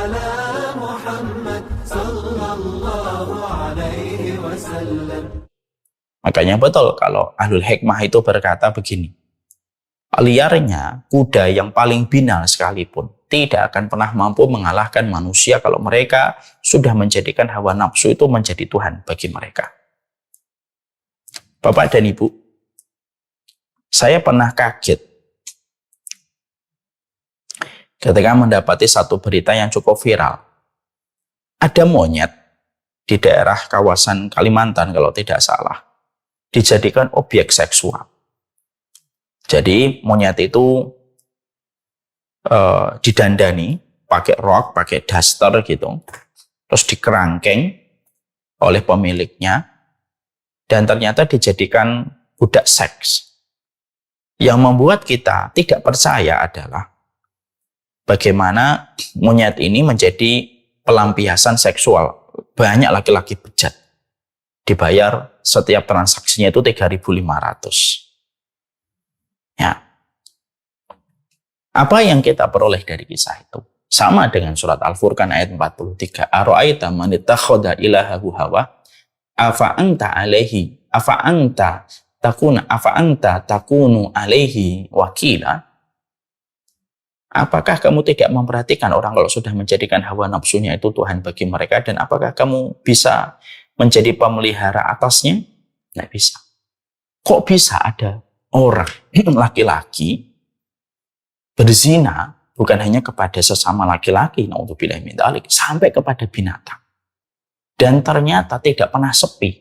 على محمد صلى الله عليه وسلم. Makanya betul kalau ahlul hikmah itu berkata begini, liarnya kuda yang paling binal sekalipun tidak akan pernah mampu mengalahkan manusia kalau mereka sudah menjadikan hawa nafsu itu menjadi Tuhan bagi mereka. Bapak dan Ibu, saya pernah kaget ketika mendapati satu berita yang cukup viral. Ada monyet di daerah kawasan Kalimantan kalau tidak salah, dijadikan objek seksual. Jadi monyet itu didandani pakai rok, pakai daster gitu, terus dikerangkeng oleh pemiliknya, dan ternyata dijadikan budak seks. Yang membuat kita tidak percaya adalah bagaimana monyet ini menjadi pelampiasan seksual. Banyak laki-laki bejat dibayar setiap transaksinya itu 3.500. Ya. Apa yang kita peroleh dari kisah itu? Sama dengan surat Al-Furqan ayat 43. Ara'aita man ittakhadha ilahahu hawa afa anta takunu alaihi wakila. Apakah kamu tidak memperhatikan orang kalau sudah menjadikan hawa nafsunya itu Tuhan bagi mereka, dan apakah kamu bisa menjadi pemelihara atasnya? Tidak bisa. Kok bisa ada orang laki-laki berzina bukan hanya kepada sesama laki-laki, naudzubillah min dzalik, sampai kepada binatang, dan ternyata tidak pernah sepi.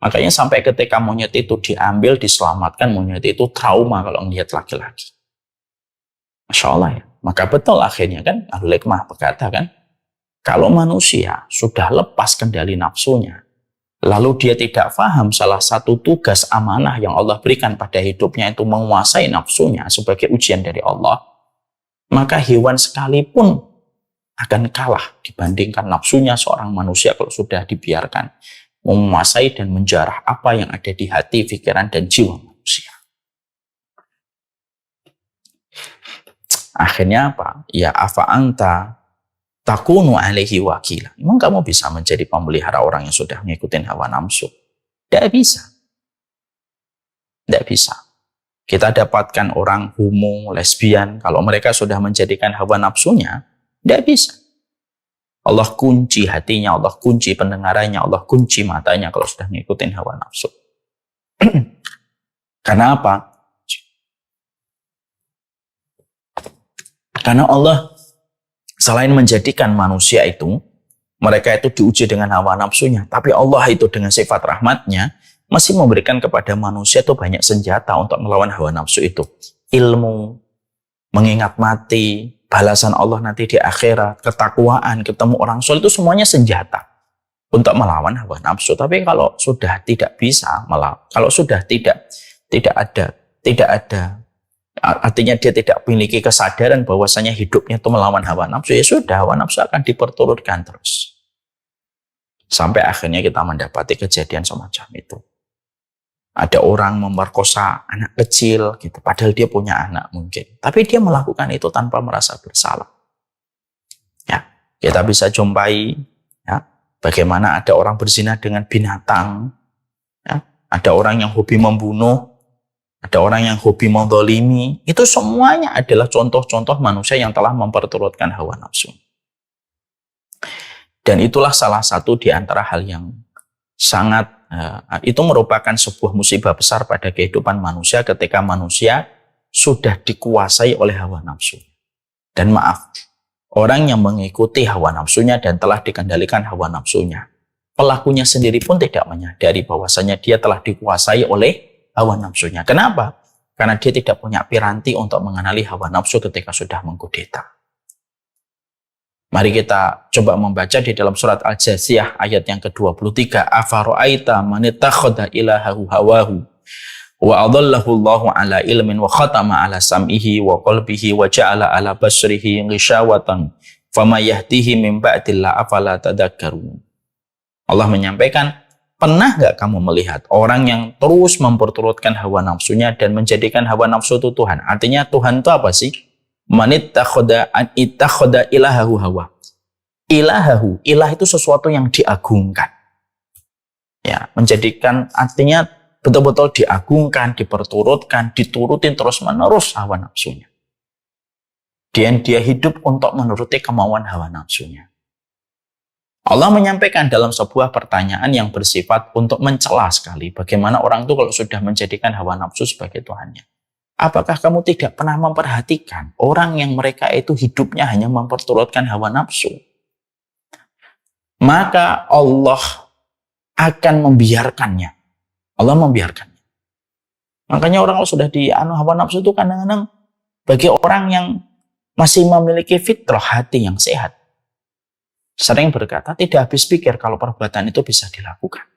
Makanya sampai ketika monyet itu diambil, diselamatkan, monyet itu trauma kalau melihat laki-laki. Masya Allah ya. Maka betul akhirnya kan ahlul hikmah berkata kan, kalau manusia sudah lepas kendali nafsunya, lalu dia tidak paham salah satu tugas amanah yang Allah berikan pada hidupnya itu menguasai nafsunya sebagai ujian dari Allah, maka hewan sekalipun akan kalah dibandingkan nafsunya seorang manusia kalau sudah dibiarkan menguasai dan menjarah apa yang ada di hati, pikiran, dan jiwa manusia. Akhirnya apa? Ya afa anta takunu alaihi wakila. Emang kamu bisa menjadi pemelihara orang yang sudah mengikuti hawa nafsu? Tidak bisa. Tidak bisa. Kita dapatkan orang homo, lesbian, kalau mereka sudah menjadikan hawa nafsunya, tidak bisa. Allah kunci hatinya, Allah kunci pendengarannya, Allah kunci matanya kalau sudah mengikuti hawa nafsu. Karena apa? Karena Allah selain menjadikan manusia itu, mereka itu diuji dengan hawa nafsunya, tapi Allah itu dengan sifat rahmatnya masih memberikan kepada manusia itu banyak senjata untuk melawan hawa nafsu itu. Ilmu, mengingat mati, balasan Allah nanti di akhirat, ketakwaan, ketemu orang soleh, itu semuanya senjata untuk melawan hawa nafsu. Tapi kalau sudah tidak bisa melawan, kalau sudah tidak ada, artinya dia tidak memiliki kesadaran bahwasanya hidupnya itu melawan hawa nafsu, ya sudah, hawa nafsu akan diperturutkan terus. Sampai akhirnya kita mendapati kejadian semacam itu. Ada orang memerkosa anak kecil, gitu, padahal dia punya anak mungkin. Tapi dia melakukan itu tanpa merasa bersalah. Ya, kita bisa jumpai ya, bagaimana ada orang berzina dengan binatang. Ya, ada orang yang hobi membunuh. Ada orang yang hobi menzalimi. Itu semuanya adalah contoh-contoh manusia yang telah memperturutkan hawa nafsu. Dan itulah salah satu di antara hal yang sangat, itu merupakan sebuah musibah besar pada kehidupan manusia ketika manusia sudah dikuasai oleh hawa nafsu. Dan maaf, orang yang mengikuti hawa nafsunya dan telah dikendalikan hawa nafsunya, pelakunya sendiri pun tidak menyadari bahwasanya dia telah dikuasai oleh hawa nafsunya. Kenapa? Karena dia tidak punya piranti untuk mengenali hawa nafsu ketika sudah mengkudeta. Mari kita coba membaca di dalam surat Al-Jasiyah ayat yang ke-23. Afara'aita man ittakhadha ilahahu hawahu wa adallahu Allahu ala ilmin wa khatama ala sam'ihi wa qalbihi wa ja'ala ala basrihi ghishawatan fama yahdihi min ba'dillah afala tadhakkarun. Allah menyampaikan, pernah nggak kamu melihat orang yang terus memperturutkan hawa nafsunya dan menjadikan hawa nafsu itu Tuhan? Artinya Tuhan itu apa sih? Man ittakhadha ilahahu hawa. ilahahu. Ilah itu sesuatu yang diagungkan. Ya, menjadikan artinya betul-betul diagungkan, diperturutkan, diturutin terus-menerus hawa nafsunya. Dan dia hidup untuk menuruti kemauan hawa nafsunya. Allah menyampaikan dalam sebuah pertanyaan yang bersifat untuk mencela sekali bagaimana orang itu kalau sudah menjadikan hawa nafsu sebagai Tuhannya. Apakah kamu tidak pernah memperhatikan orang yang mereka itu hidupnya hanya memperturutkan hawa nafsu? Maka Allah akan membiarkannya. Allah membiarkannya. Makanya orang kalau sudah di hawa nafsu itu kadang-kadang bagi orang yang masih memiliki fitrah hati yang sehat, sering berkata tidak habis pikir kalau perbuatan itu bisa dilakukan.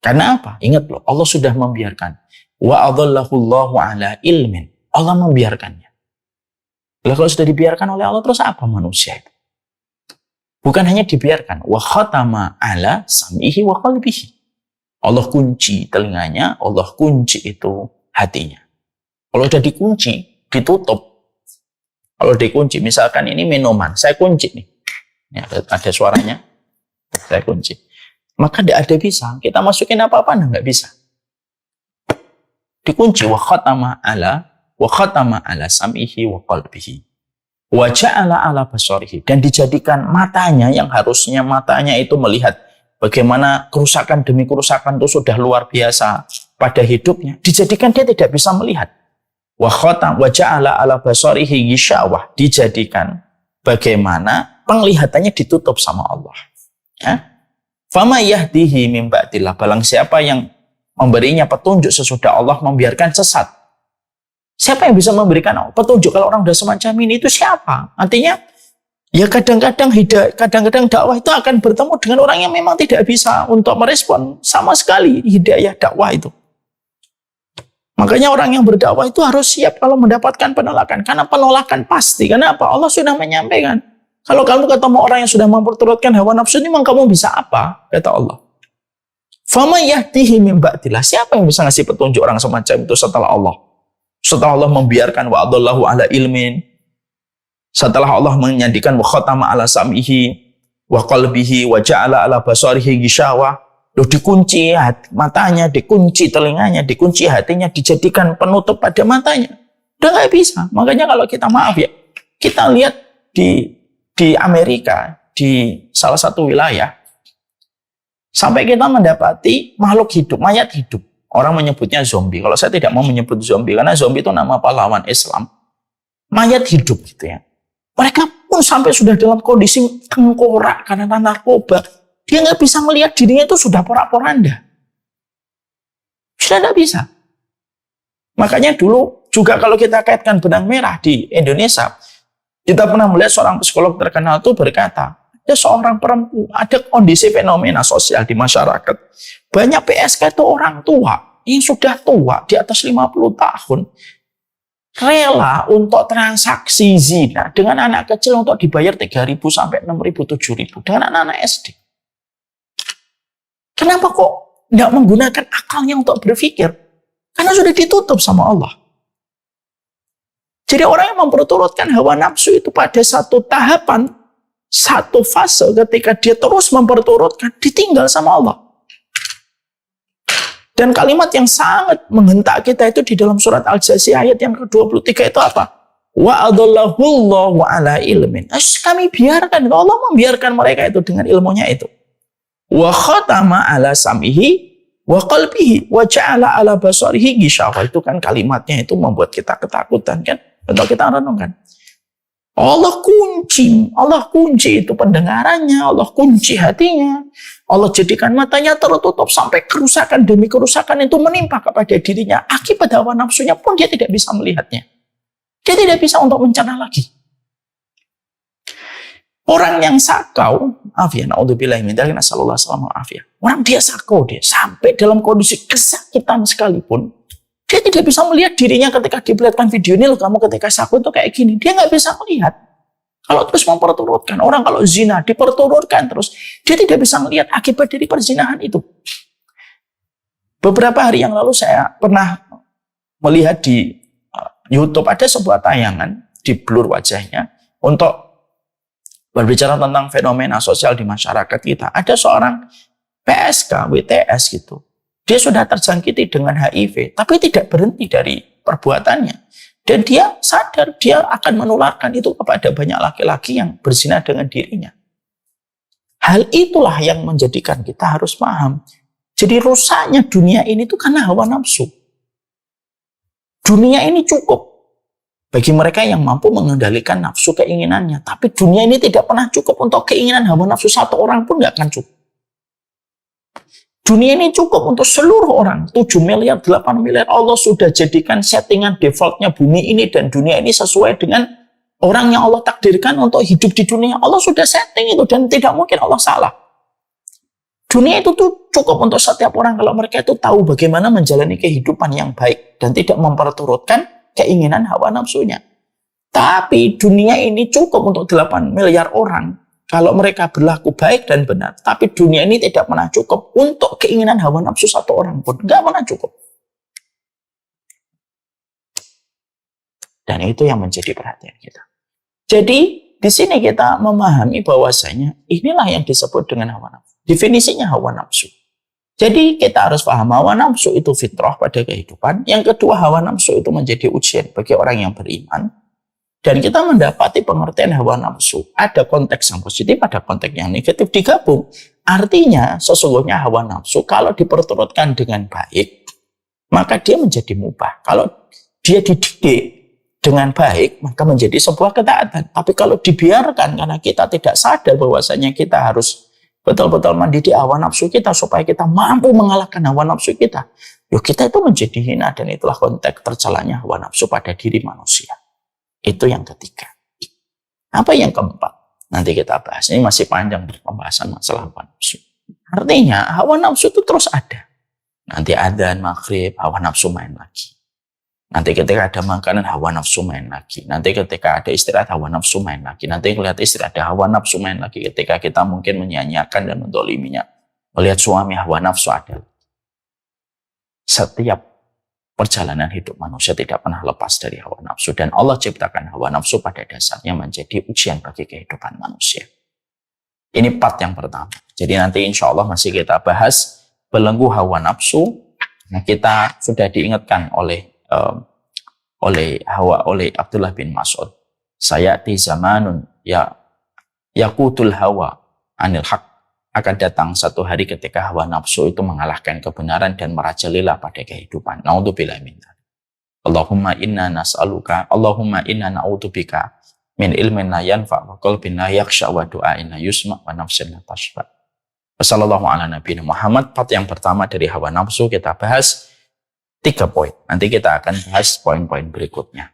Karena apa? Ingat loh, Allah sudah membiarkan. Wa adallahullahu ala ilmin. Allah membiarkannya. Lah kalau sudah dibiarkan oleh Allah, terus apa manusia itu? Bukan hanya dibiarkan. Wa khatama ala sam'ihi wa qalbihi. Allah kunci telinganya, Allah kunci itu hatinya. Kalau sudah dikunci, ditutup. Kalau dikunci, misalkan ini minuman, saya kunci nih. Ya, ada suaranya, saya kunci. Maka tidak ada bisa. Kita masukin apa-apa, nggak bisa. Dikunci. Wa khatama ala sam'ihi wa qalbihi. Wa ja'ala ala basarihi. Dan dijadikan matanya yang harusnya matanya itu melihat bagaimana kerusakan demi kerusakan itu sudah luar biasa pada hidupnya. Dijadikan dia tidak bisa melihat. Wa ja'ala ala basarihi ghishawah. Dijadikan bagaimana penglihatannya ditutup sama Allah. Ya. Fama yahdihi min ba'dillah. Barang siapa yang memberinya petunjuk sesudah Allah membiarkan sesat. Siapa yang bisa memberikan petunjuk kalau orang sudah semacam ini? Itu siapa? Artinya, ya kadang-kadang dakwah itu akan bertemu dengan orang yang memang tidak bisa untuk merespon sama sekali hidayah dakwah itu. Makanya orang yang berdakwah itu harus siap kalau mendapatkan penolakan. Karena penolakan pasti. Kenapa? Allah sudah menyampaikan. Kalau kamu ketemu orang yang sudah memperturutkan hawa nafsu ini, memang kamu bisa apa? Kata Allah. Fama yahdihi min ba'dillah. Siapa yang bisa ngasih petunjuk orang semacam itu setelah Allah? Setelah Allah membiarkan wa adallahu ala ilmin. Setelah Allah menyandikan wa khatama ala sam'ihi wa qalbihi wa ja'ala ala basarihi ghishawah. Loh, dikunci matanya, dikunci telinganya, dikunci hatinya, dijadikan penutup pada matanya. Udah nggak bisa. Makanya kalau kita maaf ya, kita lihat di Amerika, di salah satu wilayah, sampai kita mendapati makhluk hidup, mayat hidup. Orang menyebutnya zombie. Kalau saya tidak mau menyebut zombie, karena zombie itu nama pahlawan Islam. Mayat hidup gitu ya. Mereka pun sampai sudah dalam kondisi tengkorak karena narkoba. Dia nggak bisa melihat dirinya itu sudah porak-poranda. Sudah nggak bisa. Makanya dulu juga kalau kita kaitkan benang merah di Indonesia, kita pernah melihat seorang psikolog terkenal itu berkata, ada seorang perempuan, ada kondisi fenomena sosial di masyarakat. Banyak PSK itu orang tua, yang sudah tua, di atas 50 tahun, rela untuk transaksi zina dengan anak kecil untuk dibayar 3.000 sampai 6.000, 7.000 dengan anak-anak SD. Kenapa kok tidak menggunakan akalnya untuk berpikir? Karena sudah ditutup sama Allah. Jadi orang yang memperturutkan hawa nafsu itu pada satu tahapan, satu fase ketika dia terus memperturutkan, ditinggal sama Allah. Dan kalimat yang sangat menghentak kita itu di dalam surat Al-Jasiyah ayat yang ke-23 itu apa? Wa adallahullahu ala ilmin. Kami biarkan, Allah membiarkan mereka itu dengan ilmunya itu. Wa khatama ala sam'ihi wa qalbihi wa ja'ala ala basarihi ghishawah. Itu kan kalimatnya itu membuat kita ketakutan kan? Untuk kita renungkan. Allah kunci itu pendengarannya, Allah kunci hatinya. Allah jadikan matanya tertutup sampai kerusakan demi kerusakan itu menimpa kepada dirinya. Akibat hawa nafsunya pun dia tidak bisa melihatnya. Dia tidak bisa untuk mencerna lagi. Orang yang sakau, na'udzubillahi min dzalik, nasallallahu alaihi wasallam. Orang dia sakau dia sampai dalam kondisi kesakitan sekalipun, dia tidak bisa melihat dirinya ketika diperlihatkan video ini, loh kamu ketika sakau itu kayak gini. Dia nggak bisa melihat. Kalau terus memperturutkan, orang kalau zina diperturutkan terus, dia tidak bisa melihat akibat dari perzinahan itu. Beberapa hari yang lalu saya pernah melihat di YouTube ada sebuah tayangan di blur wajahnya untuk Berbicara tentang fenomena sosial di masyarakat kita, ada seorang PSK, WTS gitu. Dia sudah terjangkiti dengan HIV, tapi tidak berhenti dari perbuatannya. Dan dia sadar dia akan menularkan itu kepada banyak laki-laki yang berzina dengan dirinya. Hal itulah yang menjadikan kita harus paham. Jadi rusaknya dunia ini itu karena hawa nafsu. Dunia ini cukup bagi mereka yang mampu mengendalikan nafsu keinginannya. Tapi dunia ini tidak pernah cukup untuk keinginan hawa nafsu satu orang pun nggak akan cukup. Dunia ini cukup untuk seluruh orang. 7 miliar, 8 miliar. Allah sudah jadikan settingan defaultnya bumi ini dan dunia ini sesuai dengan orang yang Allah takdirkan untuk hidup di dunia. Allah sudah setting itu dan tidak mungkin Allah salah. Dunia itu tuh cukup untuk setiap orang kalau mereka itu tahu bagaimana menjalani kehidupan yang baik dan tidak memperturutkan keinginan hawa nafsunya. Tapi dunia ini cukup untuk 8 miliar orang kalau mereka berlaku baik dan benar. Tapi dunia ini tidak pernah cukup untuk keinginan hawa nafsu satu orang pun. Nggak pernah cukup. Dan itu yang menjadi perhatian kita. Jadi di sini kita memahami bahwasanya inilah yang disebut dengan hawa nafsu. Definisinya hawa nafsu. Jadi kita harus paham hawa nafsu itu fitrah pada kehidupan. Yang kedua, hawa nafsu itu menjadi ujian bagi orang yang beriman. Dan kita mendapati pengertian hawa nafsu. Ada konteks yang positif, ada konteks yang negatif digabung. Artinya sesungguhnya hawa nafsu kalau diperturutkan dengan baik, maka dia menjadi mubah. Kalau dia dididik dengan baik, maka menjadi sebuah ketaatan. Tapi kalau dibiarkan karena kita tidak sadar bahwasanya kita harus betul-betul mendidik hawa nafsu kita supaya kita mampu mengalahkan hawa nafsu kita. Yuk kita itu menjadi hina dan itulah konteks tercelanya hawa nafsu pada diri manusia. Itu yang ketiga. Apa yang keempat? Nanti kita bahas. Ini masih panjang pembahasan masalah hawa nafsu. Artinya hawa nafsu itu terus ada. Nanti adzan maghrib, hawa nafsu main lagi. Nanti ketika ada makanan, hawa nafsu main lagi. Nanti ketika ada istirahat, hawa nafsu main lagi. Nanti melihat istri ada hawa nafsu main lagi. Ketika kita mungkin menyanyiakan dan mendoliminya, melihat suami, hawa nafsu ada. Setiap perjalanan hidup manusia tidak pernah lepas dari hawa nafsu. Dan Allah ciptakan hawa nafsu pada dasarnya menjadi ujian bagi kehidupan manusia. Ini part yang pertama. Jadi nanti insya Allah masih kita bahas belenggu hawa nafsu. Nah, kita sudah diingatkan oleh Abdullah bin Mas'ud, sayati zamanun yaqutul hawa anil haq, akan datang satu hari ketika hawa nafsu itu mengalahkan kebenaran dan merajalela pada kehidupan. Naudzubillah min dzalik. Allahumma inna na'udzubika min ilmin la yanfa wa qalbin la yakhsha wa du'ain la yusma wa nafsin la tashba. Wassallallahu ala nabiyina Muhammad. Part yang pertama dari hawa nafsu kita bahas 3 poin. Nanti kita akan bahas poin-poin berikutnya.